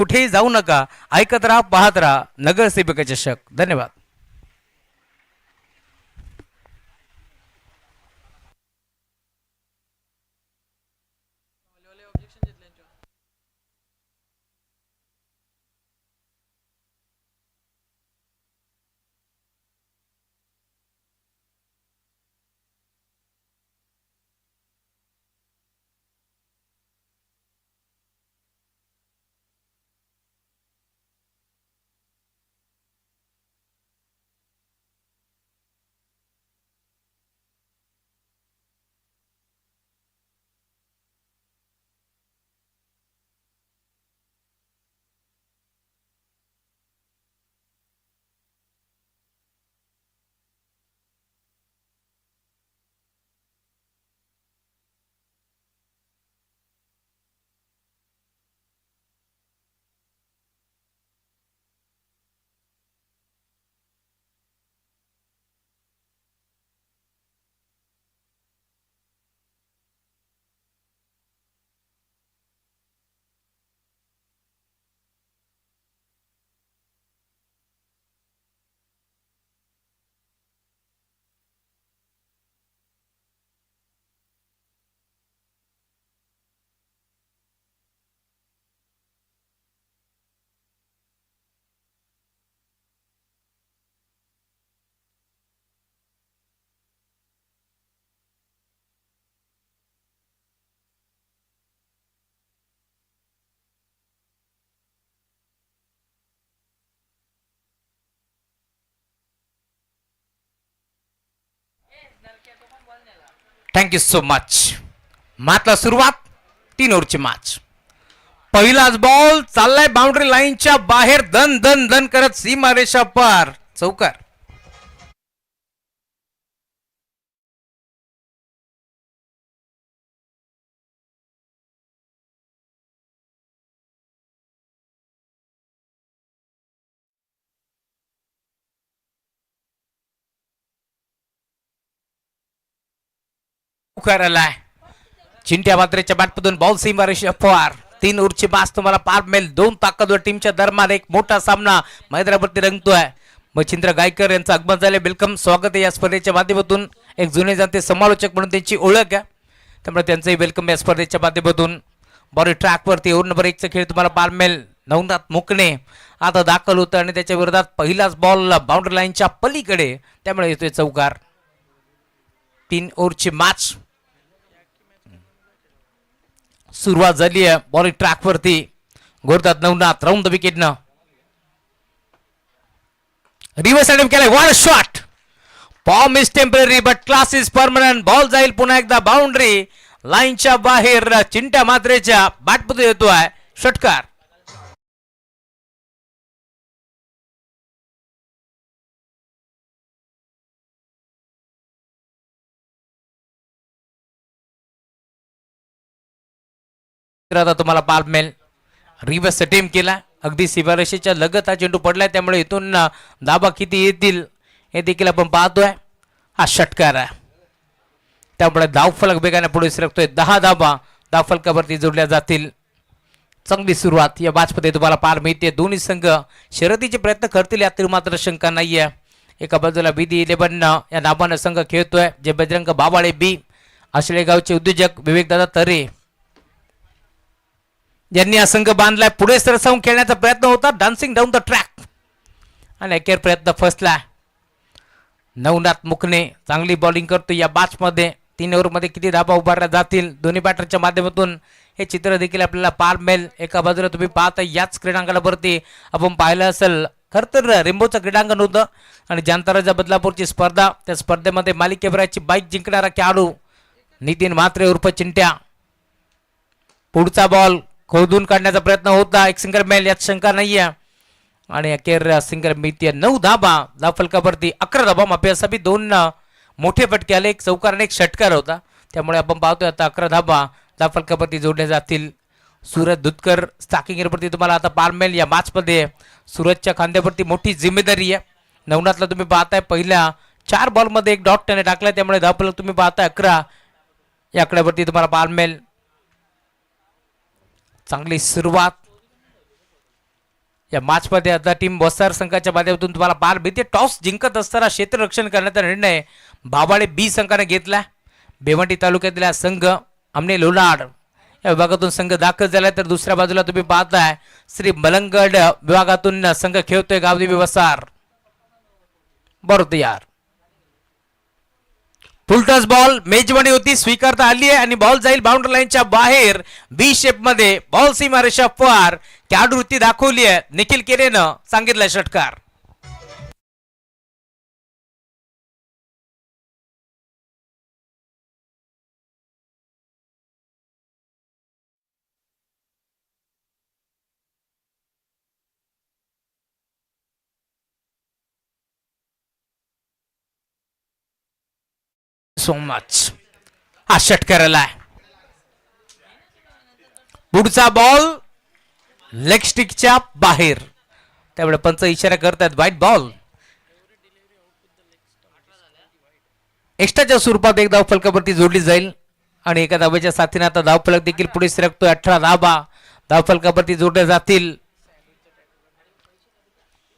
कुठेही जाऊ नका, ऐकत राहा, पाहत राहा नगरसेवक चषक. धन्यवाद. Thank you so much. मात्र सुरुवात 3 ओव्हरची मॅच. पहिलाच बॉल चाललाय बाउंड्री लाईनच्या बाहेर, धन धन धन करत सीमारेषा पार, चौकार. आलाय चिंट्या मात्रेच्या बॅटमधून बॉल सीमारेषा पार. 3 ओव्हरची मॅच तुम्हाला पार मिळेल. 2 ताकदवर टीमच्या दरम्यान एक मोठा सामना मैदानावरती रंगतोय. मच्छिंद्र गायकर यांचं आगमन झाले. वेलकम, स्वागत आहे या स्पर्धेच्या माध्यमातून. एक जुने जाणते समालोचक म्हणून त्यांची ओळख आहे, त्यामुळे त्यांचंही वेलकम या स्पर्धेच्या माध्यमातून. बॉडी ट्रॅकवरती ओव्हर नंबर 1चा खेळ तुम्हाला पार मिळेल. नवनाथ मुकणे आता दाखल होतं आणि त्याच्या विरोधात पहिलाच बॉल बाउंड्री लाईनच्या पलीकडे, त्यामुळे येतोय चौकार. 3 ओव्हरची मॅच सुरुवात झाली आहे. बॉलिंग ट्रॅक वरती गोरतात नवनाथ राऊंड द विकेटनं. रिव्हर्स अटेम्प्ट केलाय. What a shot. Form is temporary but class is permanent. Ball जाईल पुन्हा एकदा बाउंड्री लाईनच्या बाहेर. चिंट्या मात्रेच्या बॅटमध्ये येतोय षटकार. आता तुम्हाला पार मिळेल. रिव्हर्स अटेम्प्ट केला, अगदी सीमारेषेच्या लगत हा चेंडू पडलाय, त्यामुळे इथून धाबा किती येतील हे देखील आपण पाहतोय. हा षटकार आहे, त्यामुळे धावफलक वेगाने पुढे सरकतोय. 10 धाबा धावफलकावरती जोडल्या जातील. चांगली सुरुवात या मॅचमध्ये तुम्हाला पार मिळते. दोन्ही संघ शर्यतीचे प्रयत्न करतील यात मात्र शंका नाहीये. एका बाजूला बीडी 11 या नावानं संघ खेळतोय, जे बजरंग बाबाळे बी आशळेगावचे उद्योजक विवेकदादा तरे यांनी हा संघ बांधलाय. पुढे सरसावून खेळण्याचा प्रयत्न होता, डान्सिंग डाऊन द ट्रॅक, आणि अखेर प्रयत्न फसला. नवनाथ मुकणे चांगली बॉलिंग करतो या मॅचमध्ये. 3 ओव्हरमध्ये किती धाबा उभारल्या जातील दोन्ही बॅटरच्या माध्यमातून हे चित्र देखील आपल्याला पार मिळेल. एका बाजूला तुम्ही पाहता याच क्रीडांगणावरती आपण पाहिलं असेल, खरं तर रेम्बोचं क्रीडांगण होतं आणि जानताराजा बदलापूरची स्पर्धा. त्या स्पर्धेमध्ये मालिकेभराची बाईक जिंकणारा खेळाडू नितीन म्हात्रे उर्फ चिंट्या. पुढचा बॉल खोदून काढण्याचा प्रयत्न होता, एक सिंगल मिळेल यात शंका नाहीये, आणि अखेर सिंगल मिळते. 9 धाबा धावफलकावरती. 11 धाबा माफी असा बी 2 मोठे फटके आले, एक चौकार आणि एक षटकार होता, त्यामुळे आपण पाहतोय आता 11 धाबा धावफलकावरती जोडल्या जातील. सूरज दुधकर स्टाकिंगवरती तुम्हाला आता पार मिळेल. या मॅचमध्ये सूरजच्या खांद्यावरती मोठी जिम्मेदारी आहे. नवनाथला तुम्ही पाहताय पहिल्या 4 बॉलमध्ये 1 डॉट त्याने टाकलाय, त्यामुळे धावफलक तुम्ही पाहताय 11 या आकड्यावरती तुम्हाला पार मिळेल. चांगली सुरुवात या मॅच मध्ये आता टीम वसार संघाच्या माध्यमातून तुम्हाला पाहायला मिळते. टॉस जिंकत असताना क्षेत्ररक्षण करण्याचा निर्णय भाबाळे बी संघाने घेतला. भिवंडी तालुक्यातील हा संघ आमने लोणाड या विभागातून संघ दाखल झाला. तर दुसऱ्या बाजूला तुम्ही पाहताय श्री मलंगड विभागातून संघ खेळतोय गावदेवी वसार. बरोबर यार, फुलटॉस बॉल मेजवानी होती, स्वीकारता आली आहे आणि बॉल जाईल बाउंड्री लाईनच्या बाहेर. बी शेप मध्ये बॉल सीमारेषा पार खेळाडू वृत्ती दाखवली आहे. निखिल केरेनं सांगितलं षटकार. So much. हा षटकार आलाय. पुढचा बॉल लेग स्टिकच्या बाहेर, त्यामुळे पंच इशारा करतात व्हाईट बॉल. एक्स्ट्राच्या स्वरूपात एक धाव फलकावरती जोडली जाईल आणि एका धावेच्या साथीने आता धाव फलक देखील पुढे सरकतोय. 18 धावा धाव फलकावरती जोडल्या जातील.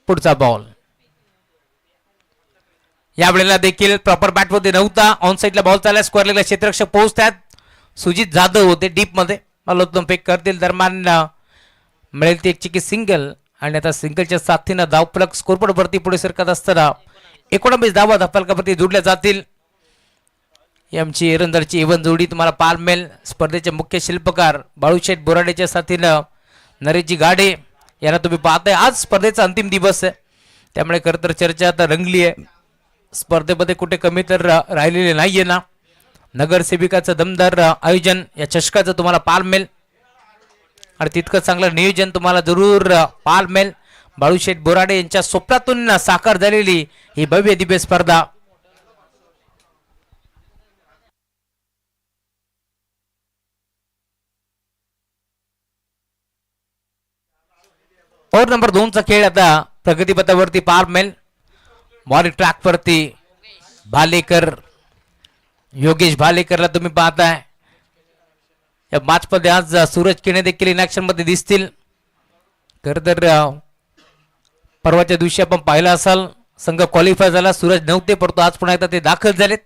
पुढचा बॉल यावेळेला देखील प्रॉपर बॅट मध्ये नव्हता. ऑन साईडला बॉल चालला, स्क्वेअर लेगला क्षेत्ररक्षक पोहोचतात. सुजित जाधव होते डीप मध्ये, मल्लोत्तम फेक करतील. दरम्यान मिळेल ती एक चिकी सिंगल आणि आता सिंगलच्या साथीनं धावफलक स्कोरबोर्ड वरती पुढे सरकत असताना 19 धावा धावफलकावरती जोडल्या जातील. आमची एरंदरची इव्हन जोडी तुम्हाला पाहायला मिळेल. स्पर्धेचे मुख्य शिल्पकार बाळूशेठ बोराडेच्या साथीनं नरेशजी गाडे यांना तुम्ही पाहताय. आज स्पर्धेचा अंतिम दिवस आहे, त्यामुळे खरं तर चर्चा आता रंगली आहे. स्पर्धेमध्ये कुठे कमी तर राहिलेले नाहीये ना. नगरसेविकाचं दमदार आयोजन या चषकाचं तुम्हाला पाहायला मिळेल आणि तितकं चांगलं नियोजन तुम्हाला जरूर पाहायला मिळेल. बाळूशेठ बोराडे यांच्या स्वप्नातून साकार झालेली ही भव्य दिव्य स्पर्धा. ओव्हर नंबर 2 चा खेळ आता प्रगतीपथावरती पाहायला मिळेल. बॉलिंग ट्रॅक वरती भालेकर, योगेश भालेकरला तुम्ही पाहताय. या मॅच मध्ये आज सूरज किणे देखील इन ऍक्शन मध्ये दिसतील. खरं तर परवाच्या दिवशी आपण पाहिलं असाल संघ क्वालिफाय झाला, सूरज नव्हते, परंतु आज पुन्हा एकदा ते दाखल झालेत.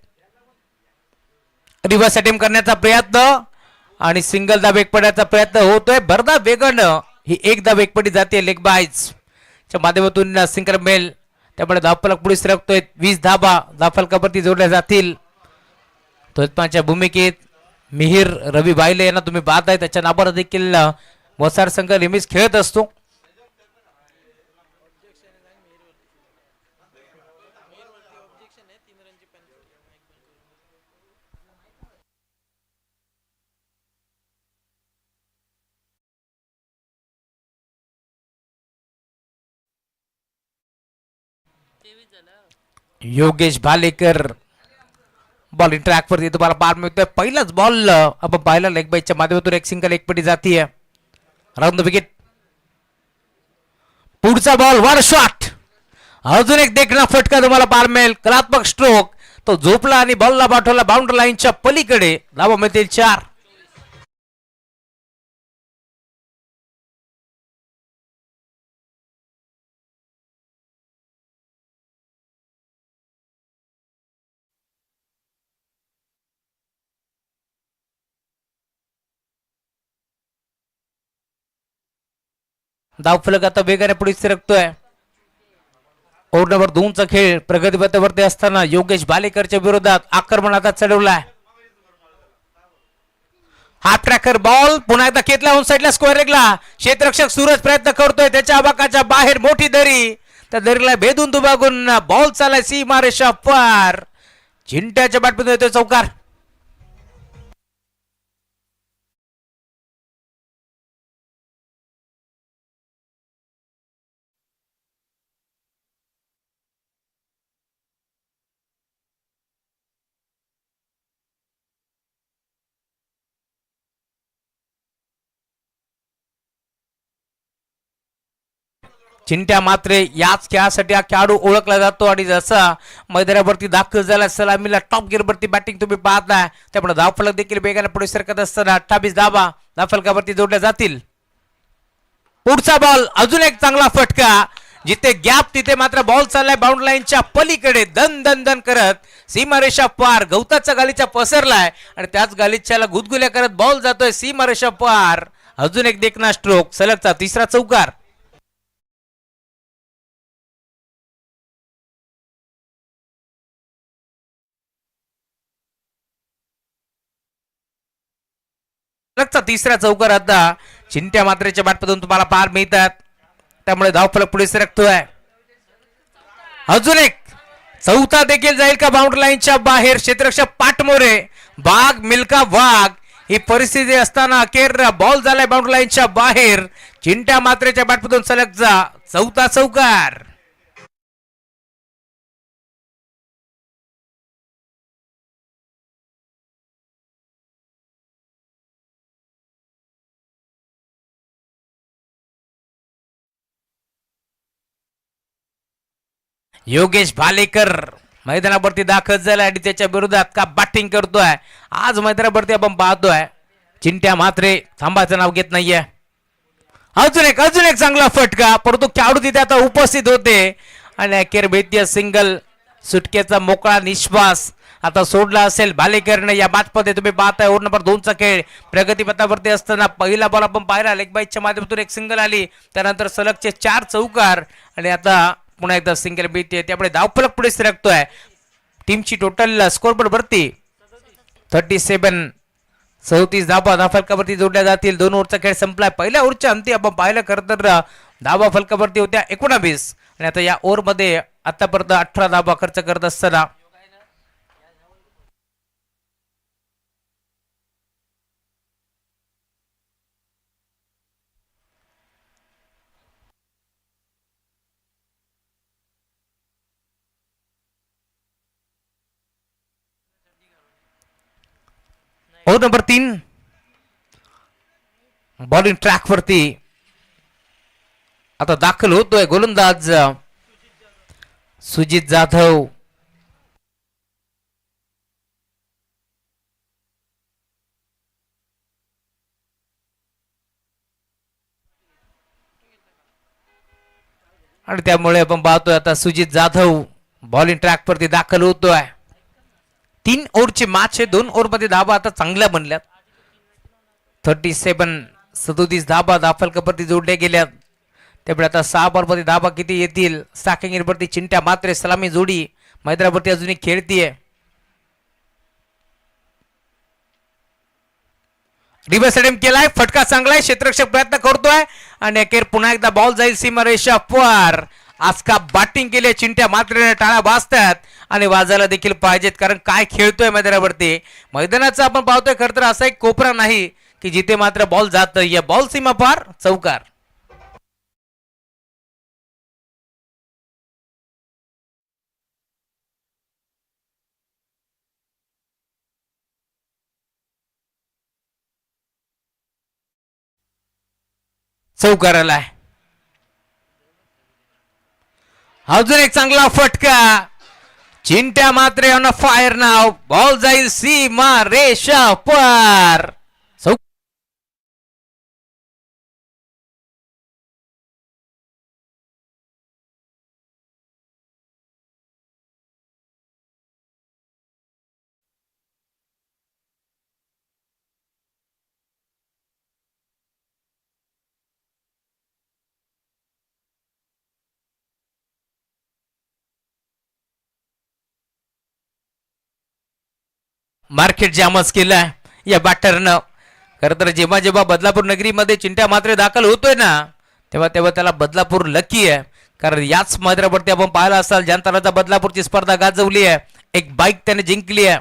रिव्हर्स अटेम्प्ट करण्याचा प्रयत्न आणि सिंगल धाव एक पडण्याचा प्रयत्न होतोय. भरदा वेगानं ही एक धाव एक पडी जाते लेग बायज च्या माध्यमातून सिंगल मेल. त्यामुळे धावफलक पुढे सरकतोय. 20 धावा धावफलकावरती जोडल्या जातील. तोत्माच्या भूमिकेत मिहिर रवी बायले यांना तुम्ही पाहताय. त्याच्या नावावर देखील वसार संघ नेहमीच खेळत असतो. योगेश भालेकर बॉलिंग ट्रॅक वरती तुम्हाला पाहायला मिळतोय. पहिलाच बॉल आपण पाहिला लेग बाईच्या माध्यमातून एक सिंगल एक पटी जातीय. Round the wicket. पुढचा बॉल वर शॉट, अजून एक देखणा फटका तुम्हाला पाहायला मिळेल. कलात्मक स्ट्रोक, तो झोपला आणि बॉलला पाठवला बाउंड्री लाईनच्या पलीकडे. धावा मिळतील 4. धावफलक आता वेगाने पुढे सरकतोय. ओव्हर नंबर 2 चा खेळ प्रगतीपथावरती असताना योगेश भालेकरच्या विरोधात आक्रमण आता चढवलाय. हाफ ट्रॅकर बॉल पुन्हा एकदा खेचला ऑन साइडला स्क्वेअर लेगला. क्षेत्ररक्षक सूरज प्रयत्न करतोय त्याच्या आबाकाच्या बाहेर. मोठी दरी, त्या दरीला भेदून दुभागून बॉल चालाय सीमारेषा पार. चिंट्याच्या बॅटमधून येतोय चौकार. चिंट्या मात्र याच खेळासाठी हा खेळाडू ओळखला जातो आणि जसा मैदानावरती दाखल झाला सलामीला टॉप गिअरवरती बॅटिंग तुम्ही पाहताय. त्यामुळे धावफलक देखील वेगाने पुढे सरकत असताना 28 धावा धावफलकावरती जोडल्या जातील. पुढचा बॉल अजून एक चांगला फटका, जिथे गॅप तिथे मात्र बॉल चाललाय बाउंड्री लाईनच्या पलीकडे दन दन दन करत सीमारेषा पार. गवताचा गालीचा पसरलाय आणि त्याच गालीच्याला गुदगुल्या करत बॉल जातोय सीमारेषा पार. अजून एक देखना स्ट्रोक, सलगचा तिसरा चौकार. सलगचा तिसरा चौकार आता चिंट्या मात्रेच्या बॅटमधून तुम्हाला पार मिळतात, त्यामुळे धावफलक पुढे सरकतोय. अजून एक चौथा देखील जाईल का बाउंड्री लाईनच्या बाहेर. क्षेत्ररक्षक पाटमोरे बाग मिल्का वाघ ही परिस्थिती असताना अखेर बॉल झालाय बाउंड्री लाईनच्या बाहेर. चिंट्या मात्रेच्या बॅटमधून सलगचा चौथा चौकार. योगेश भालेकर मैदानावरती दाखल झाला आणि त्याच्या विरोधात का बॅटिंग करतोय. आज मैदानावरती आपण पाहतोय चिंट्या मात्रे थांबाचं नाव घेत नाहीये. अजून एक चांगला फटका, परंतु खेळाडू तिथे आता उपस्थित होते आणि अखेर भेटीय सिंगल. सुटकेचा मोकळा निश्वास आता सोडला असेल भालेकरने. या मॅचमध्ये तुम्ही पाहताय ओव्हर नंबर 2 चा खेळ प्रगतीपथावरती असताना पहिला बॉल आपण पाहिला लेग बाईच्या माध्यमातून एक सिंगल आली, त्यानंतर सलगचे 4 चौकार आणि आता पुन्हा एकदा सिंगल मिळते. त्यामुळे धावफलक पुढे सरकतोय. टीमची टोटल स्कोरबोर्ड वरती 37 धावा धावफलकावरती जोडल्या जातील. 2 ओव्हरचा खेळ संपलाय. पहिल्या ओव्हरच्या अंती आपण पाहिलं खरं तर धावा फलकावरती होत्या 19 आणि आता या ओव्हरमध्ये आतापर्यंत 18 धावा खर्च करत असताना ओव्हर नंबर 3 बॉलिंग ट्रॅक वरती आता दाखल होतोय गोलंदाज सुजित जाधव. आणि त्यामुळे आपण पाहतोय आता सुजित जाधव बॉलिंग ट्रॅक वरती दाखल होतोय. 3 ओव्हरची मॅच आहे. 2 ओव्हर मध्ये धावा आता चांगल्या बनल्यात. 37 धावा धावफलकावरती जोडल्या गेल्यात. त्यामुळे आता 6 बॉल मध्ये धावा किती येतील. स्टॅकिंग वरती चिंट्या मात्रे सलामी जोडी मैदानावरती अजूनही खेळतीये. रिव्हर्स अटेम्प्ट केलाय, फटका चांगलाय, क्षेत्ररक्षक प्रयत्न करतोय आणि अखेर पुन्हा एकदा बॉल जाईल सीमारेषा पार. आज का बॅटिंग केली चिंट्या मात्रेने, टाळ्या वाजतात आणि वाजायला देखील पाहिजेत, कारण काय खेळतोय मैदानावरती. मैदानाचा आपण पाहतोय खरं तर असा एक कोपरा नाही की जिथे मात्र बॉल जात. या बॉल सीमा पार चौकार. चौकार आलाय. अजून एक चांगला फटका, चिंट्या मात्रे ऑन फायर नाव. बॉल जाईल सीमा रेषा पार. मार्केट जामच केलाय या बॅटरनं. खरं तर जेव्हा जेव्हा बदलापूर नगरीमध्ये चिंट्या मात्रे दाखल होतोय ना, तेव्हा तेव्हा त्याला बदलापूर लकी आहे. कारण याच मैदानावरती आपण पाहिला असाल जनतानाचा बदलापूरची स्पर्धा गाजवली आहे, एक बाईक त्याने जिंकली आहे.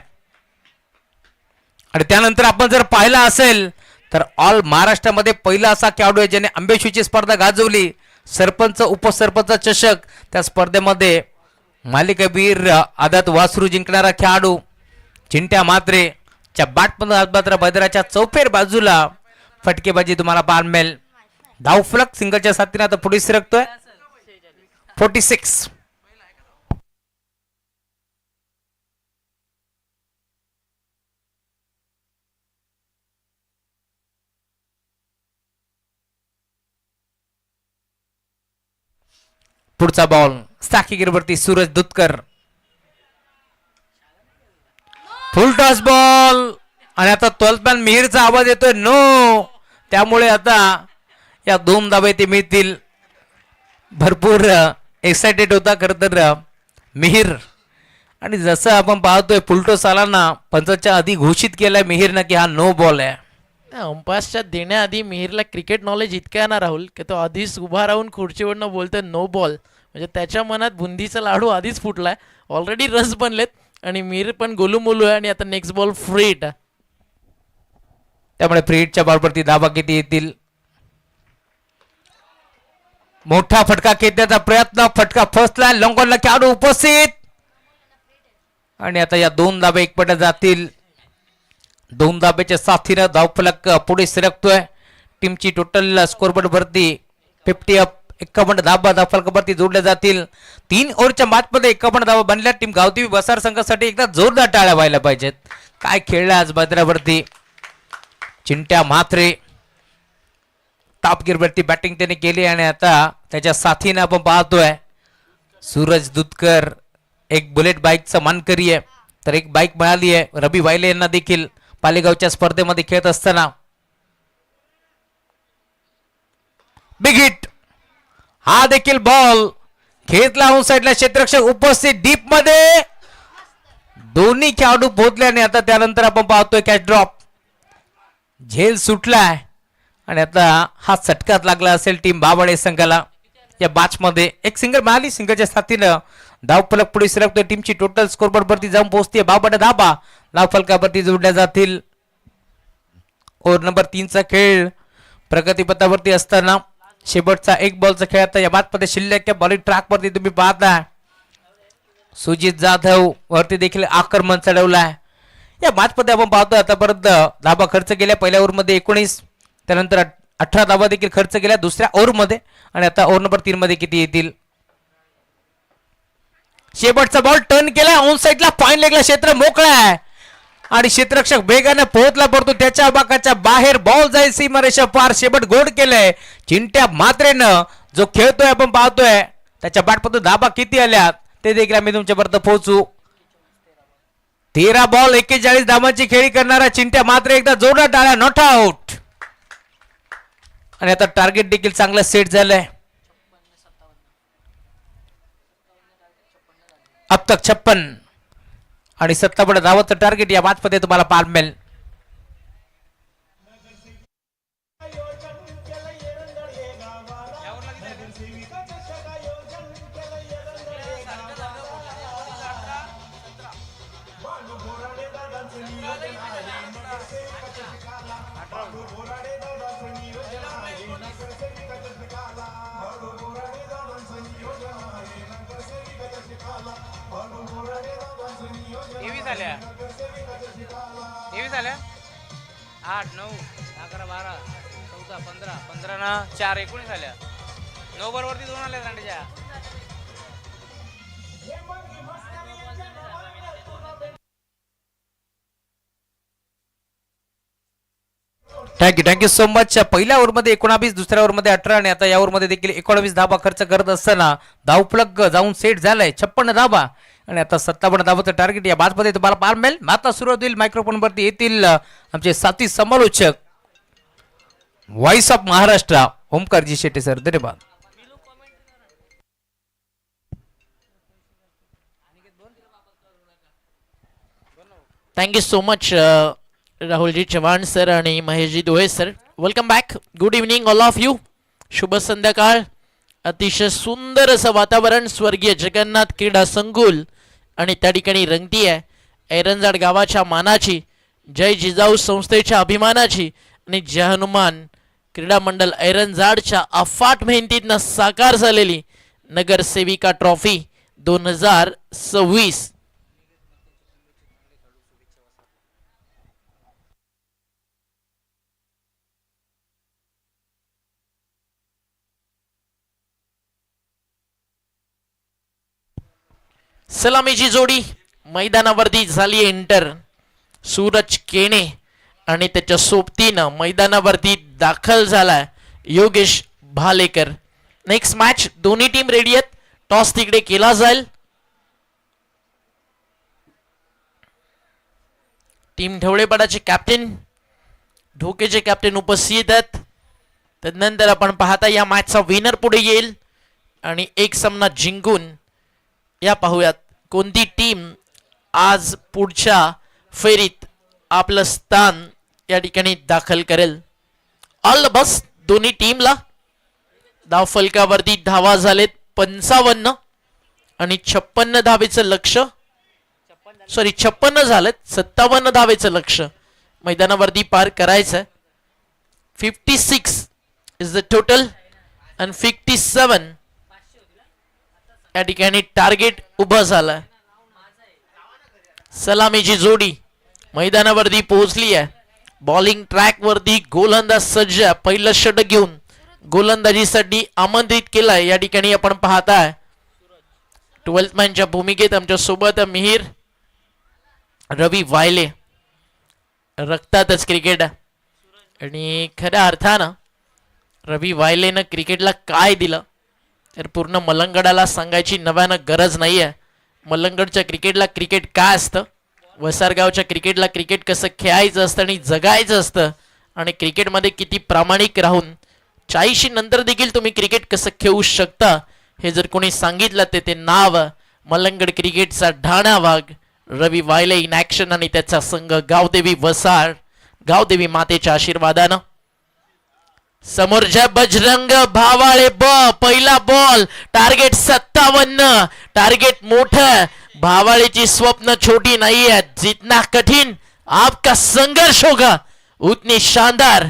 आणि त्यानंतर आपण जर पाहिला असेल तर ऑल महाराष्ट्रामध्ये पहिला असा खेळाडू आहे ज्याने आंबेशूची स्पर्धा गाजवली. सरपंच उपसरपंच चषक त्या स्पर्धेमध्ये मालिकावीर आदत वासरू जिंकणारा खेळाडू चिंट्या मात्रे च्या बॅटमधून मात्र मैदानाच्या चौफेर बाजूला फटकेबाजी तुम्हाला पाहायला मिळेल. धावफलक सिंगलच्या साथीने आता पुढे सरकतोय 46. पुढचा बॉल साकीगिरीवरती Suraj Dudhkar, full toss ball आणि आता 12th मॅन मिहिरचा आवाज येतोय नो. त्यामुळे आता या 2 धाबे ते मिळतील. भरपूर एक्साइटेड होता खरं तर मिहिर, आणि जसं आपण पाहतोय फुलटॉस आला ना, पंचाच्या आधी घोषित केलाय मिहिरनं की हा नो बॉल आहे. अंपायरच्या देण्याआधी मिहिरला क्रिकेट नॉलेज इतकं आहे ना राहुल, की तो आधीच उभा राहून खुर्चीवरनं बोलतोय नो बॉल. म्हणजे त्याच्या मनात बुंदीचा लाडू आधीच फुटलाय, ऑलरेडी रस बनलेत आणि मिहिर पण गोलूमोलू आहे. आणि आता नेक्स्ट बॉल फ्री हिट, त्यामुळे फ्री हिटच्या बॉलवरती धाबा किती येतील. मोठा फटका खेचण्याचा प्रयत्न, फटका फसला, लॉंगॉनला खेळाडू उपस्थित आणि आता या 2 धाबे एकपट जातील. 2 धाब्याच्या साथीनं धावफलक पुढे सरकतोय. टीमची टोटल स्कोरबोर्ड वरती 50 अप, 51 धाबा धावफलकावरती जोडल्या जातील. 3 ओव्हरच्या मॅचमध्ये 51 धाबा बनल्या. टीम गावदेवी वसार संघासाठी एकदा जोरदार टाळ्या व्हायला पाहिजेत. काय खेळलं आज मैदानावरती. चिंट्या म्हात्रे टॉपगिरवरती बॅटिंग त्याने केली आणि आता त्याच्या साथीनं आपण पाहतोय सूरज दुधकर एक बुलेट बाईकचा मानकरी आहे, तर एक बाईक मिळाली आहे रबी वायले यांना देखील पालेगावच्या स्पर्धेमध्ये खेळत असताना. बिग हिट, हा देखील बॉल खेचला ऑन साइडला, क्षेत्ररक्षक उपस्थित डीप मध्ये, दोन्ही खेळाडू पोहोचले आणि आता त्यानंतर आपण पाहतोय कॅच ड्रॉप, झेल सुटलाय आणि आता हा चटकात लागला असेल टीम बाबाडे संघाला. या बॅच मध्ये एक सिंगल मिळाली, सिंगलच्या साथीनं धावफलक पुढे सरकतोय. टीमची टोटल स्कोरबोर्ड वरती जाऊन पोहोचते. बाबाडे धाबा धावफलकावरती जोडल्या जातील. ओव्हर नंबर 3 चा खेळ प्रगतीपथावरती असताना शेवटचा एक बॉलचा खेळ आता या मॅच मध्ये शिल्लक. बॉलिंग ट्रॅक वरती तुम्ही पाहता सुजित जाधव वरती देखील आक्रमण चढवलाय. या मॅच मध्ये आपण पाहतोय आतापर्यंत धाबा खर्च केल्या. पहिल्या ओव्हर मध्ये 19, त्यानंतर 18 धाबा देखील खर्च केल्या दुसऱ्या ओव्हर मध्ये, आणि आता ओव्हर नंबर 3 मध्ये किती येतील. शेवटचा बॉल टर्न केला ऑन साइडला, फाईन लेगला क्षेत्र मोकळा आहे आणि क्षेत्ररक्षक वेगाने पोहोचला, परंतु त्याच्या बाकाच्या बाहेर बॉल जाईल सीमारेषा पार. शेवट गोड केलंय चिंट्या म्हात्रेनं. जो खेळतोय आपण पाहतोय त्याच्या बॅटमधून धाबा किती आल्यात ते देखील आम्ही तुमच्यापर्यंत पोहोचू. 13 बॉल 41 धावांची खेळी करणारा चिंट्या म्हात्रे एकदा जोरदार टाळ्या, नॉट आउट. आणि आता टार्गेट देखील चांगलं सेट झालंय. अब तक 56 आणि 57 धावांचं टार्गेट या मॅच मध्ये तुम्हाला पाहायला मिळेल. झाल्या 8 9 11 12 14 15 15 ना 4 19 झाल्या. 9 बरोबरती 2 आल्या दांडीच्या. Thank you so much. पहिल्या ओव्हरमध्ये 19, दुसऱ्या ओव्हरमध्ये 18 आणि आता या ओव्हरमध्ये देखील 19 धाबा खर्च करत असताना धावफलक जाऊन सेट झालाय 56 धाबा आणि आता 57 धाबाचं टार्गेट या मॅचमध्ये तुम्हाला पाहायला मिळेल. आता सुरुवात होईल. मायक्रोफोन वरती येतील आमचे साथी समालोचक voice of Maharashtra Omkar ji Shette sir. धन्यवाद. Thank you so much Rahul ji Chavan sir आणि Mahesh ji Dohe sir. Welcome back. Good evening all of you. शुभ संध्याकाळ. अतिशय सुंदर असं वातावरण स्वर्गीय जगन्नाथ क्रीडा संकुल आणि त्या ठिकाणी रंगती आहे ऐरंजाड गावाच्या मानाची, जय जिजाऊ संस्थेच्या अभिमानाची आणि जय हनुमान क्रीडा मंडळ ऐरंजाडच्या अफाट मेहनतीतनं साकार झालेली नगरसेविका ट्रॉफी 2026. सलामीची जोडी मैदानावरती झाली एंटर. सूरज केणे आणि त्याच्या सोबतीनं मैदानावरती दाखल झालाय योगेश भालेकर. नेक्स्ट मॅच दोन्ही टीम रेडी आहेत. टॉस तिकडे केला जाईल. टीम ढवळेपाडाचे कॅप्टन ढोकेचे कॅप्टन उपस्थित आहेत. त्यानंतर आपण पाहता या मॅचचा विनर पुढे येईल आणि एक सामना जिंकून या पाहूयात कोणती टीम आज पुढच्या फेरीत आपलं स्थान या ठिकाणी दाखल करेल. ऑल द बेस्ट दोन्ही टीमला. धाव फलकावरती धावा झालेत 55 आणि 56 धावेचं लक्ष, सॉरी 56 झालेत, 57 धावेचं लक्ष मैदानावरती पार करायचं. 56 इज द टोटल आणि 57 या ठिकाणी टार्गेट उभं झालं. सलामीची जोडी मैदानावरती पोहोचली आहे. बॉलिंग ट्रॅक वरती गोलंदाज सज्ज, पहिलं षटक घेऊन गोलंदाजीसाठी आमंत्रित केलाय. या ठिकाणी आपण पाहताय 12th मॅनच्या भूमिकेत आमच्या सोबत मिहीर, रवी वायले. रक्तातच क्रिकेट आणि खऱ्या अर्थानं रवी वायलेनं क्रिकेटला काय दिलं तर पूर्ण मलंगडाला सांगायची नव्यानं गरज नाही आहे. मलंगडच्या क्रिकेटला क्रिकेट काय असतं, वसारगावच्या क्रिकेटला क्रिकेट कसं खेळायचं असतं आणि जगायचं असतं, आणि क्रिकेटमध्ये किती प्रामाणिक राहून 40 नंतर देखील तुम्ही क्रिकेट कसं खेळू शकता हे जर कोणी सांगितलं ते नाव मलंगड क्रिकेटचा ढाणा वाघ रवी वायले इन ॲक्शन आणि त्याचा संघ गावदेवी वसार. गावदेवी मातेच्या आशीर्वादानं समोरच्या बजरंग भावाळे पहिला बॉल, टार्गेट 57, टार्गेट मोठं. भावाळेची स्वप्न छोटी नाही आहेत. जितना कठिन आपका संघर्ष होगा उतनी शानदार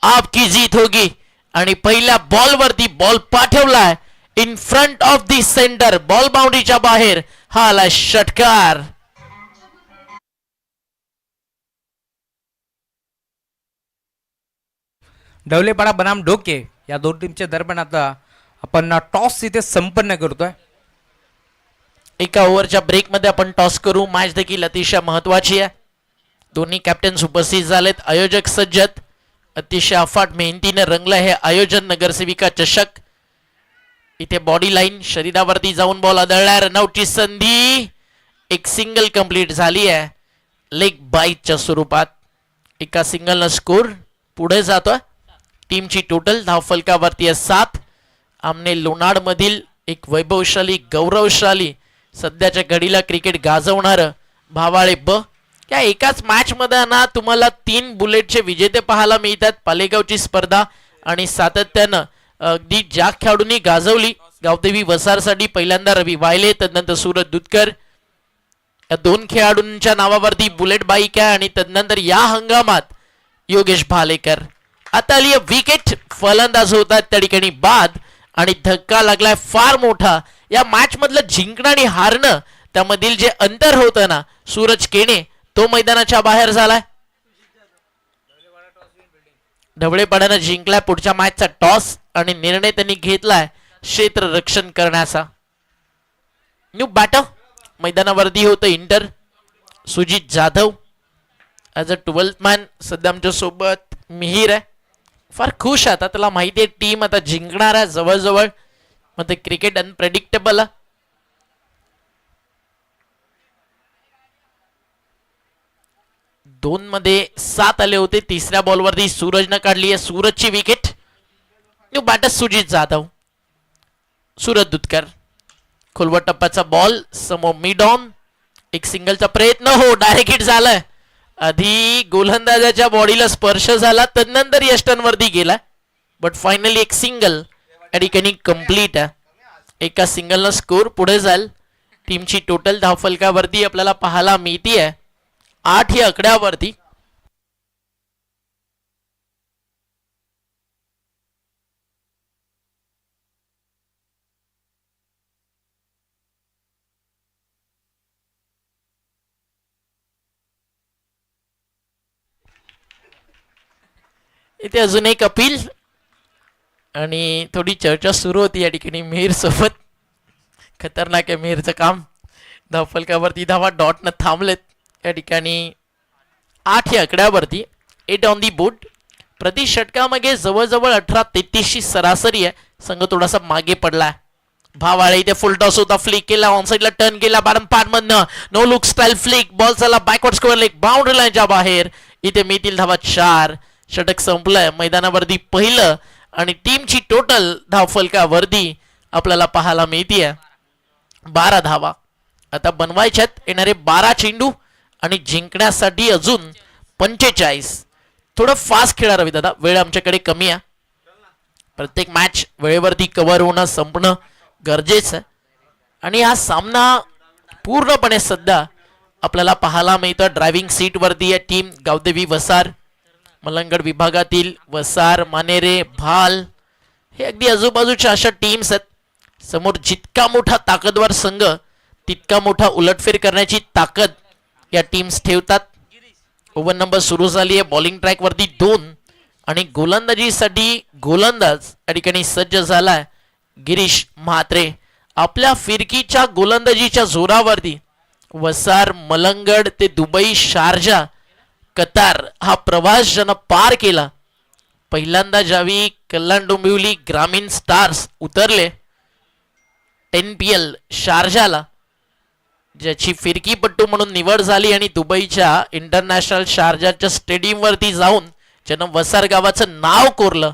आपकी जीत होगी. आणि पहिल्या बॉल वरती बॉल पाठवलाय in front of the centre, ball बाउंड्रीच्या बाहेर. हा आला षटकार. ढवलेपाडा बनाम ढोके या दोन टीमच्या दरम्यान आता आपण टॉस इथे संपन्न करतोय. एका ओव्हरच्या ब्रेकमध्ये आपण टॉस करू. मॅच देखील अतिशय महत्वाची आहे. दोन्ही कॅप्टन्स उपस्थित झालेत. आयोजक सज्जत. अतिशय अफाट मेहनतीने रंगलं हे आयोजन. नगरसेविका चषक. इथे बॉडी लाईन शरीरावरती जाऊन बॉल आदळला. रनआउटची संधी. एक सिंगल कंप्लीट झाली आहे लेग बाईटच्या स्वरूपात. एका सिंगलनं स्कोर पुढे जातोय. टीमची टोटल धाव फलकावरती आहे 7. आमने लोणाड मधील एक वैभवशाली गौरवशाली सध्याच्या घडीला क्रिकेट गाजवणार भावाळे या एकाच मॅच मध्ये ना तुम्हाला 3 बुलेटचे विजेते पाहायला मिळतात. पालेगावची स्पर्धा आणि सातत्यानं अगदी ज्या खेळाडूंनी गाजवली गावदेवी वसारसाठी पहिल्यांदा रवी वायले, तदनंतर सूरज दुधकर. या 2 खेळाडूंच्या नावावरती बुलेट बाईक आहे. आणि तदनंतर या हंगामात योगेश भालेकर. आता आली विकेट. फलंदाज होतात त्या ठिकाणी बाद आणि धक्का लागलाय फार मोठा. या मॅच मधलं जिंकणं आणि हारणं त्यामधील जे अंतर होतं ना, सूरज केणे तो मैदानाच्या बाहेर झालाय. ढवळेपाड्यानं जिंकलाय पुढच्या मॅचचा टॉस आणि निर्णय त्यांनी घेतलाय क्षेत्र रक्षण करण्याचा. न्यू बॅटर मैदानावरती होतं inter Sujit Jadhav as a 12th man. सध्या आमच्या सोबत मिहीर आहे. फार खुश आता त्याला माहिती आहे टीम आता जिंकणार आहे जवळजवळ. मग ते क्रिकेट अनप्रेडिक्टेबल आहे. 2 मध्ये 7 आले होते. तिसऱ्या बॉलवरती सूरजनं काढली आहे सूरजची wicket. New batter Sujit Jadhav. Suraj Dudhkar. खोलवट टप्प्याचा बॉल समोर मिड ऑन. एक सिंगलचा प्रयत्न हो डायरेक्ट हिट झालाय. आधी गोलंदाजाच्या बॉडीला स्पर्श झाला तदनंतर यष्टनवरती गेला बट फायनली एक सिंगल या ठिकाणी कंप्लीट आहे. एका सिंगलनं स्कोर पुढे जाईल. टीमची टोटल धावफलकावरती आपल्याला पाहायला मिळतीये 8 या आकड्यावरती. इथे अजून एक अपील आणि थोडी चर्चा सुरू होती या ठिकाणी मिहीर सोबत. खतरनाक आहे मिहीरचं काम. धावफलकावरती धावा डॉटनं थांबलेत या ठिकाणी 8 या आकड्यावरती. 8 ऑन दी बोर्ड. प्रति षटकामागे जवळजवळ 18-33 ची सरासरी आहे. संघ थोडासा मागे पडला. भावाळे इथे फुल टॉस होता, फ्लिक केला, ऑन साइडला टर्न केला, बॅटन पॅड मधनं no look style flick, ball झाला बॅकवर्ड स्क्वेअर लेग, बाउंड्री लाईनच्या बाहेर. इथे मिळतील धावा 4. षटक संपलंय मैदानावरती पहिलं आणि टीमची टोटल धावफलकावरती आपल्याला पाहायला मिळतीये 12 धावा. आता बनवायच्यात येणारे 12 चेंडू आणि जिंकण्यासाठी अजून 45. थोडं फास्ट खेळायला हवी दादा, वेळ आमच्याकडे कमी आहे. प्रत्येक मॅच वेळेवरती कव्हर होणं संपणं गरजेचं आहे आणि हा सामना पूर्णपणे सध्या आपल्याला पाहायला मिळतं ड्रायव्हिंग सीट वरती आहे टीम गावदेवी वसार. मलंगड विभागातील वसार, मानेरे, भाल हे अगदी आजूबाजूच्या अशा टीम्स आहेत. समोर जितका मोठा ताकदवर संघ तितका मोठा उलटफेर करण्याची ताकद या टीम्स ठेवतात. ओव्हर नंबर सुरू झाली आहे, बॉलिंग ट्रॅक वरती 2 आणि गोलंदाजीसाठी गोलंदाज या ठिकाणी सज्ज झालाय गिरीश म्हात्रे. आपल्या फिरकीच्या गोलंदाजीच्या जोरावरती वसार, मलंगड ते दुबई, शारजा, कतार हा प्रवास ज्यानं पार केला. पहिल्यांदा ज्यावेळी कल्याण डोंबिवली ग्रामीण स्टार्स उतरले 10PL शारजाला, ज्याची फिरकीपट्टू म्हणून निवड झाली आणि दुबईच्या इंटरनॅशनल शारजाच्या स्टेडियम वरती जाऊन ज्यानं वसार गावाचं नाव कोरलं.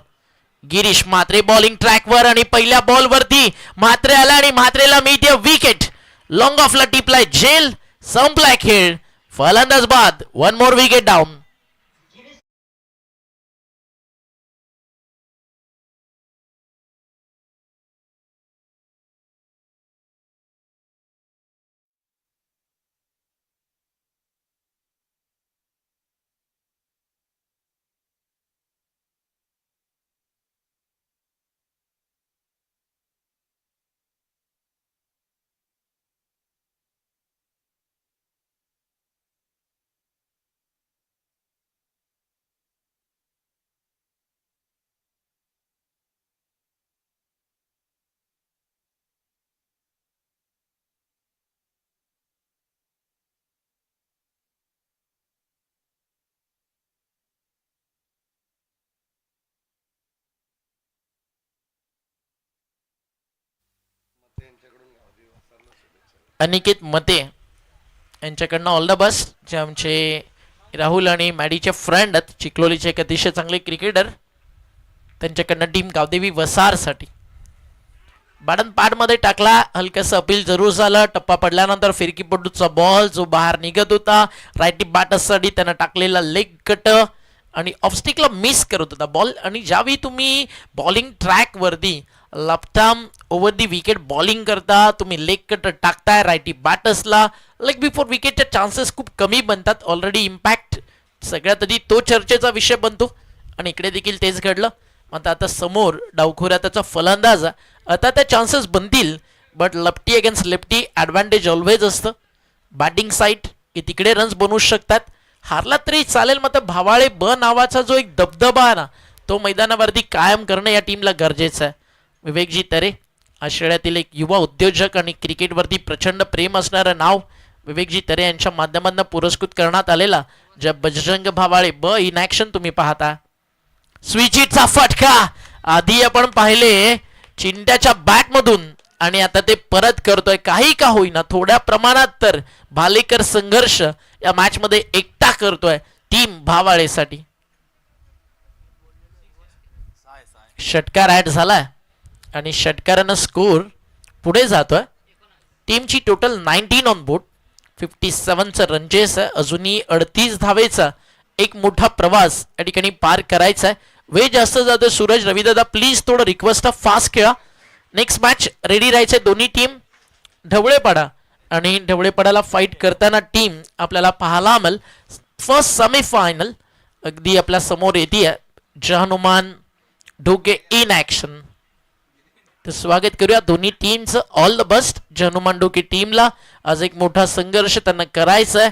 गिरीश म्हात्रे बॉलिंग ट्रॅकवर आणि पहिल्या बॉल वरती म्हात्रे आला आणि म्हात्रेला मिळते विकेट. लॉंग ऑफला टिपलाय झेल, संपलाय खेळ. फलंदाज बाद, 1 मोर विकेट डाऊन. अनिकेत मते यांच्याकडनं ऑल द बेस्ट. जे आमचे राहुल आणि मॅडीचे फ्रेंड आहेत, चिखलोलीचे एक अतिशय चांगले क्रिकेटर, त्यांच्याकडनं टीम गावदेवी वसारसाठी बॅटन पॅडमध्ये टाकला. हलकंसं अपील जरूर झालं. टप्पा पडल्यानंतर फिरकीपटूचा बॉल जो बाहेर निघत होता राईटी बॅटर्ससाठी त्यानं टाकलेला लेग कट आणि ऑफस्टिकला मिस करत होता बॉल. आणि ज्यावेळी तुम्ही बॉलिंग ट्रॅक वरती लपटाम ओव्हर दी विकेट बॉलिंग करता, तुम्ही लेग कट टाकताय राईटी बॅटर्सला, लेग बिफोर विकेटचे चान्सेस खूप कमी बनतात. ऑलरेडी इम्पॅक्ट सगळ्यात आधी तो चर्चेचा विषय बनतो आणि इकडे देखील तेच घडलं. आता समोर डावखोऱ्या त्याचा फलंदाज, आता त्या चान्सेस बनतील but lefty against lefty advantage always असतं. बॅटिंग साईड की तिकडे रन्स बनवू शकतात, हारला तरी चालेल. मात्र भावाळे ब नावाचा जो एक दबदबा आहे ना तो मैदानावरती कायम करणं या टीमला गरजेचं आहे. विवेकजी तरे आशियातील एक युवा उद्योजक आणि क्रिकेटवरती प्रचंड प्रेम असणारं नाव विवेकजी तरे यांच्या माध्यमातून पुरस्कृत करण्यात आलेला ज्या बजरंग भावाळे ब इन ॲक्शन तुम्ही पाहता. स्विचिटचा फटका आधी आपण पाहिले चिंट्याच्या बॅटमधून आणि आता ते परत करतोय. काही का होईना थोड्या प्रमाणात तर भालेकर संघर्ष या मॅच मध्ये एकटा करतोय टीम भावाळेसाठी. षटकार ऍड झालाय आणि षटकारानं स्कोर पुढे जातोय. टीमची टोटल 19 ऑन बोर्ड, 57चं रनचेस आहे. अजूनही 38 धावेचा एक मोठा प्रवास या ठिकाणी पार करायचा आहे. वेळ जास्त जातोय. सूरज रविदादा प्लीज थोडं रिक्वेस्ट फास्ट खेळा. नेक्स्ट मॅच रेडी राहायचे दोन्ही टीम. ढवळेपाडा आणि ढवळेपाडाला फाईट करताना टीम आपल्याला पाहायला मिळेल. फर्स्ट सेमीफायनल अगदी आपल्या समोर येते. जहनुमान ढोके इन ॲक्शन. तर स्वागत करूया दोन्ही टीमचं. ऑल द बेस्ट जहनुमान ढोके टीमला. आज एक मोठा संघर्ष त्यांना करायचा आहे.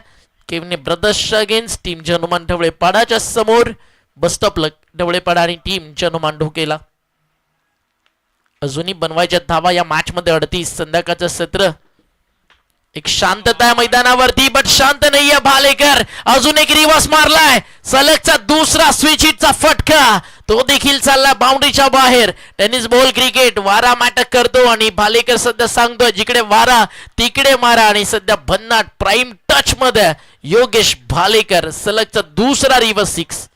केवने ब्रदर्सच्या अगेन्स्ट टीम जहनुमान ढवळेपाडाच्या समोर. बेस्ट ऑफ लक ढवळेपाडा आणि टीम जहनुमान ढोकेला. अजूनही बनवायच्या धावा या मॅच मध्ये 38. संध्याकाळचं सत्र. एक शांतता मैदानावरती बट शांत नाहीये भालेकर. अजून एक रिवर्स मारलाय. सलगचा दुसरा स्विच हिटचा फटका. तो देखील चालला बाउंड्रीच्या बाहेर. टेनिस बॉल क्रिकेट वारा माटक करतो आणि भालेकर सध्या सांगतोय जिकडे वारा तिकडे मारा. आणि सध्या भन्नाट प्राईम टच मध्ये योगेश भालेकर सलगचा दुसरा रिव्हर्स सिक्स.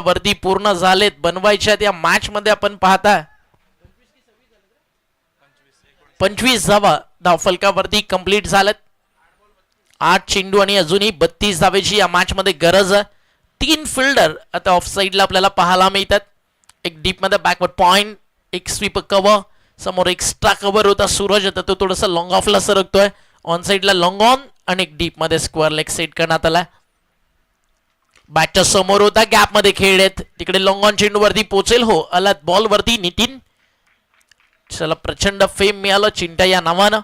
वरती पूर्ण झालेत बनवायच्या या मॅच मध्ये आपण पाहता 25 धावफलकावरती कंप्लीट झालेत. 8 चेंडू आणि अजूनही 32 धावेची या मॅच मध्ये गरज आहे. 3 फिल्डर आता ऑफ साइडला आपल्याला पाहायला मिळतात. एक डीप मध्ये बॅकवर्ड पॉइंट, एक स्वीप कव्हर, समोर एक्स्ट्रा कव्हर होता सूरज, आता तो थोडासा लॉंग ऑफला सरकतोय. ऑन साइडला लॉंग ऑन आणि एक डीप मध्ये स्क्वेअर लेग सेट करण्यात आला. बॅटच्या समोर होता गॅप मध्ये खेळलेत तिकडे लॉंग ऑन चेंडू वरती पोचेल. हो आला बॉल वरती नितीन. चला प्रचंड फेम मिळालं चिंट्या या नावानं.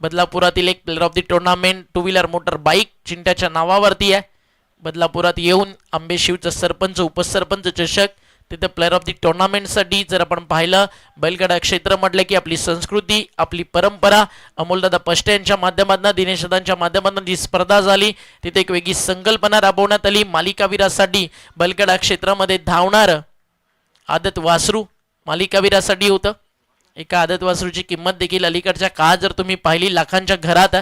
बदलापुरातील एक player of the tournament 2 wheeler motor bike चिंट्याच्या नावावरती आहे. बदलापुरात येऊन आंबेशिवचं सरपंच उपसरपंच चषक तिथे प्लेअर ऑफ द टुर्नामेंटसाठी जर आपण पाहिलं बैलगाडा क्षेत्र म्हटलं की आपली संस्कृती आपली परंपरा अमोलदादा पष्टे यांच्या माध्यमातून दिनेशदांच्या माध्यमातून जी स्पर्धा झाली तिथे एक वेगळी संकल्पना राबवण्यात आली. मालिकावीरासाठी बैलगाडा क्षेत्रामध्ये धावणार आदत वासरू मालिकावीरासाठी होतं. एका आदत वासरूची किंमत देखील अलीकडच्या काळात जर तुम्ही पाहिली लाखांच्या घरात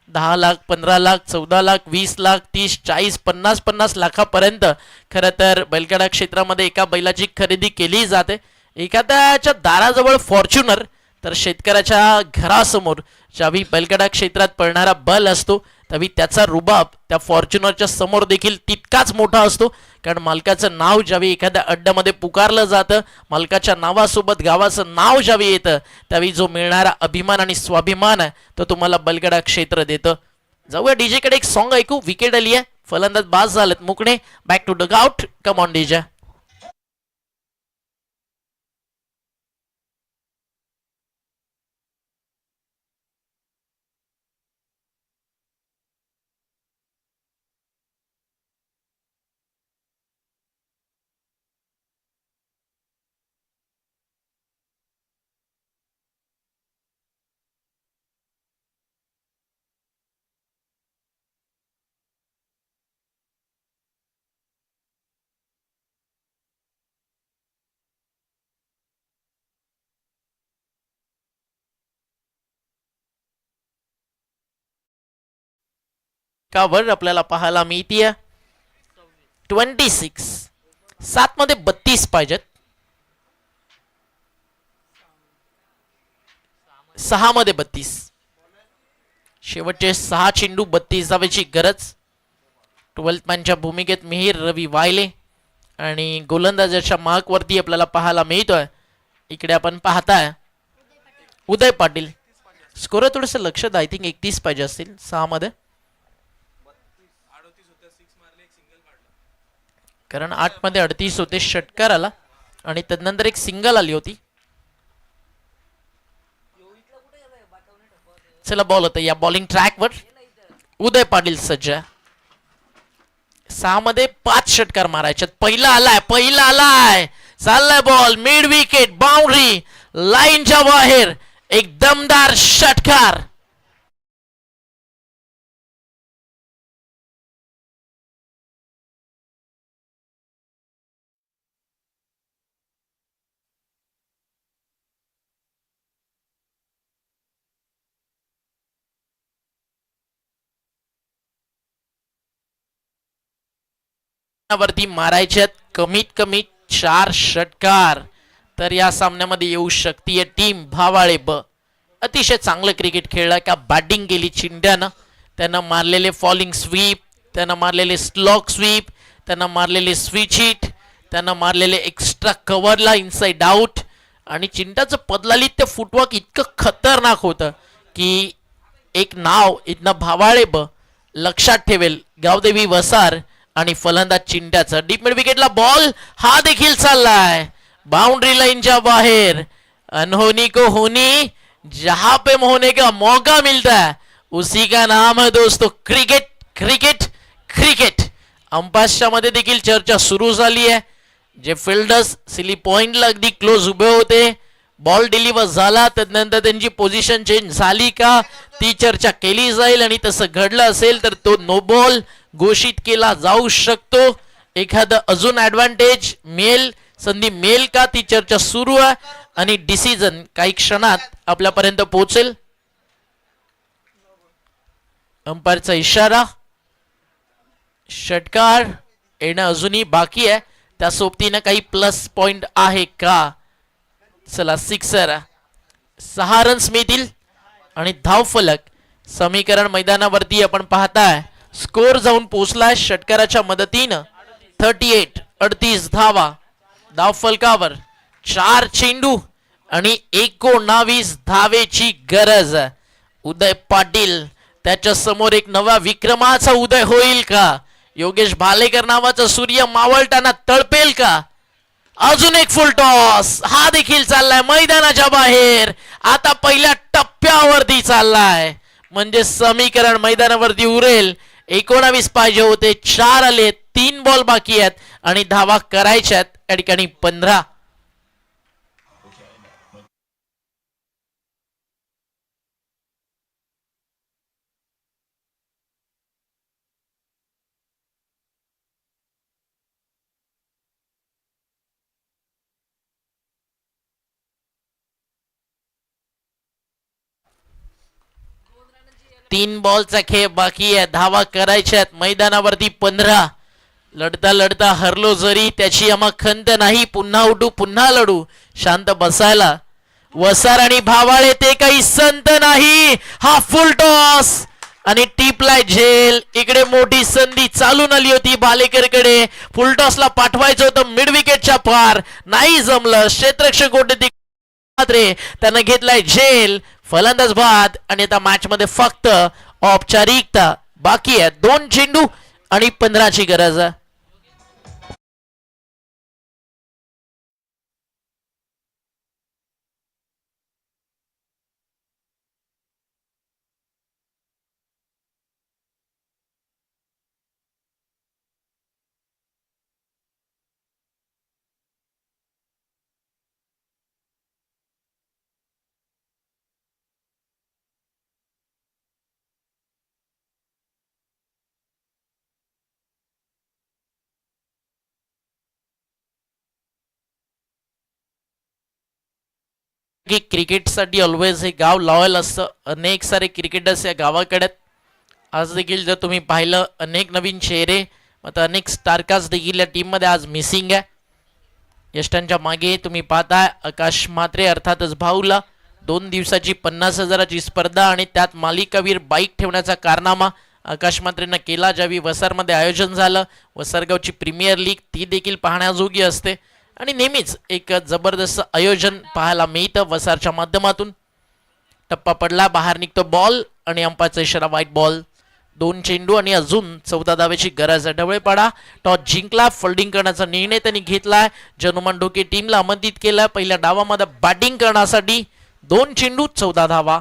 10 लाख 15 लाख 14 लाख 20 लाख 30 40 50 लाखापर्यंत खरं तर बैलगाडा क्षेत्रामध्ये एका बैलाची खरेदी केली जाते. एखाद्याच्या दाराजवळ फॉर्च्युनर तर शेतकऱ्याच्या घरासमोर ज्यावेळी बैलगाडा क्षेत्रात पळणारा बल असतो त्यावेळी त्याचा रुबाब त्या फॉर्च्युनरच्या समोर देखील तितकाच मोठा असतो. कारण मालकाचं नाव ज्यावेळी एखाद्या अड्ड्यामध्ये पुकारलं जातं मालकाच्या नावासोबत गावाचं नाव ज्यावेळी येतं त्यावेळी जो मिळणारा अभिमान आणि स्वाभिमान आहे तो तुम्हाला बैलगाडा क्षेत्र देतं. जाऊया डीजे कडे एक सॉन्ग ऐकू. विकेट आली आहे फलंदाज बाज झालेत मुकणे. Back to dugout. Come on DJ. वर आपल्याला पाहायला मिळतीये 26. 7 मध्ये 32 पाहिजेत. 6 मध्ये 32. शेवटचे 6 चेंडू 32 धावेची गरज. 12th मॅनच्या भूमिकेत मिहीर रवी वायले आणि गोलंदाजाच्या मार्क वरती आपल्याला पाहायला मिळतोय. इकडे आपण पाहताय उदय पाटील. स्कोर थोडस लक्षात आय थिंक 31 पाहिजे असतील. 6 मध्ये कारण 8 मध्ये 38 होते षटकार आला आणि त्यानंतर एक सिंगल आली होती. चला बॉल होता या बॉलिंग ट्रॅकवर उदय पाटील सज्ज. 6 मध्ये 5 षटकार मारायचे. पहिला आलाय चाललाय बॉल मिड विकेट बाउंड्री लाईनच्या बाहेर एक दमदार षटकार. वरती मारायच्यात कमीत कमी 4 षटकार तर या सामन्यामध्ये येऊ शकते टीम भावाळे ब. अतिशय चांगलं क्रिकेट खेळलं का बॅटिंग केली चिंड्यानं. त्यानं मारलेले फॉलिंग स्वीप त्यानं मारलेले स्लॉक स्वीप त्यानं मारलेले स्विच हिट त्यानं मारलेले एक्स्ट्रा कव्हरला इनसाइड आउट. आणि चिंट्याचं पदलालीत ते फुटवर्क इतकं खतरनाक होतं की एक नाव इथनं भावाळे ब लक्षात ठेवेल. गावदेवी वसार आणि फलंदाज चिंट्याचा. डीप मिड विकेटला बॉल हा देखील चाललाय बाउंड्री लाईनच्या बाहेर. अनहोनी को होनी जहां पे होने का मौका मिलता है उसी का नाम है दोस्तों क्रिकेट क्रिकेट क्रिकेट. अंपायर्सच्या मध्ये देखील चर्चा सुरू झाली आहे. जे फिल्डर्स सिली पॉइंटला अगदी क्लोज उभे होते बॉल डिलिव्हर झाला त्यानंतर त्यांची पोझिशन चेंज झाली का ती चर्चा केली जाईल आणि तसं घडलं असेल तर तो नो बॉल घोषित केला जाऊ शकतो. एखादं अजून ऍडव्हान्टेज मिळेल, संधी मिळेल का ती चर्चा सुरू आहे आणि डिसिजन काही क्षणात आपल्यापर्यंत पोहोचेल. अंपायरचा इशारा, षटकार येणं अजूनही बाकी आहे. त्या सोबतीनं काही प्लस पॉइंट आहे का? चला सिक्सर, 6 रन्स मिळतील आणि धावफलक समीकरण मैदानावरती आपण पाहताय स्कोर जाऊन पोहोचलाय षटकाराच्या मदतीनं 38 धावा. धावफलकावर 4 चेंडू आणि 19 धावेची गरज. उदय पाटील त्याच्या समोर एक नव्या विक्रमाचा उदय होईल का? योगेश भालेकर नावाचा सूर्य मावळताना तळपेल का? अजून एक फुल टॉस, हा देखील चाललाय मैदानाच्या बाहेर. आता पहिल्या टप्प्यावरती चाललाय म्हणजे समीकरण मैदानावरती उरेल. 19 पाहिजे होते, 4 आले, 3 बॉल बाकी आहेत आणि धावा करायच्यात या ठिकाणी 15. तीन बॉलचा खेळ बाकी आहे, धावा करायच्यात मैदानावरती 15. लढता लढता हरलो जरी त्याची आम्हा खंत नाही, पुन्हा उठू पुन्हा लढू, शांत बसायला. वसार आणि भावाळे ते काही संत नाही. हा फुल टॉस आणि टिपलाय झेल. इकडे मोठी संधी चालून आली होती भालेकरकडे, फुल टॉसला पाठवायचं होतं मिड विकेटच्या पार, नाही जमलं. क्षेत्ररक्षक कोणते मात्र त्यानं घेतलाय झेल. फलंदाज बाद आणि आता मॅच मध्ये फक्त औपचारिकता बाकी आहे. 2 चेंडू आणि 15ची गरज. की क्रिकेटसाठी ऑलवेज हे गाव लॉयल असतं. अनेक सारे क्रिकेटर्स या गावाकडे. आज देखील जर तुम्ही पाहिलं अनेक नवीन चेहरे, आता अनेक स्टारकास्ट देखील या टीम मध्ये आज मिसिंग आहे. यष्टांच्या मागे तुम्ही पाहताय आकाश म्हात्रे अर्थातच भाऊला 2 दिवसाची 50,000ची स्पर्धा आणि त्यात मालिकावीर बाईक ठेवण्याचा कारनामा आकाश म्हात्रेंना केला. ज्यावेळी वसारमध्ये आयोजन झालं, वसारगावची प्रीमियर लीग ती देखील पाहण्याजोगी असते आणि नेहमीच एक जबरदस्त आयोजन पाहायला मिळतं वसारच्या माध्यमातून. टप्पा पडला, बाहेर निघतो बॉल आणि अंपायरचा इशारा व्हाईट बॉल. 2 चेंडू आणि अजून 14 धावेची गरज आहे. ढवळेपाडा टॉस जिंकला, फोल्डिंग करण्याचा निर्णय त्यांनी घेतलाय. जनुमान ढोके टीमला आमंत्रित केलाय पहिल्या डावामध्ये बॅटिंग करण्यासाठी. 2 चेंडू 14 धावा.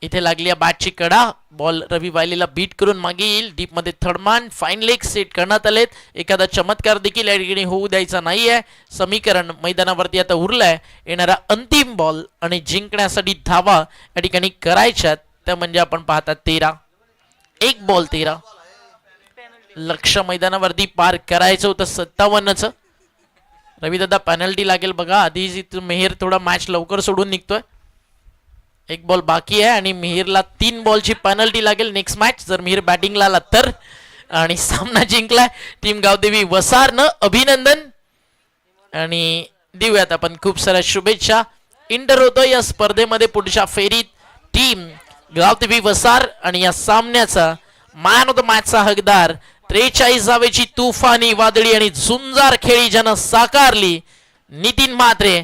इथे लागली बॅटची कडा, बॉल रवी वायलीला बीट करून मागे येईल. डीप मध्ये थर्डमॅन फाईन लेग सेट करण्यात आलेत. एखादा चमत्कार देखील या ठिकाणी होऊ द्यायचा नाहीये. समीकरण मैदानावरती आता उरलंय. येणारा अंतिम बॉल आणि जिंकण्यासाठी धावा या ठिकाणी करायच्यात त्या म्हणजे आपण पाहतात 13. 1 बॉल 13. लक्ष मैदानावरती पार करायचं होतं 57चं. रविदादा पेनल्टी लागेल बघा. आधी मेहर थोडा मॅच लवकर सोडून निघतोय. 1 बॉल बाकी आहे आणि मिहिरला 3 बॉलची पेनल्टी लागेल नेक्स्ट मॅच जर मिहिर बॅटिंगला आला तर. आणि सामना जिंकलाय टीम गावदेवी वसारनं. अभिनंदन आणि देऊयात आपण खूप साऱ्या शुभेच्छा. इंटर होतो या स्पर्धेमध्ये पुढच्या फेरीत टीम गावदेवी वसार आणि या सामन्याचा मॅन ऑफ द मॅचचा हकदार 43 धावेची तुफानी वादळी आणि झुंजार खेळी ज्यानं साकारली नितीन म्हात्रे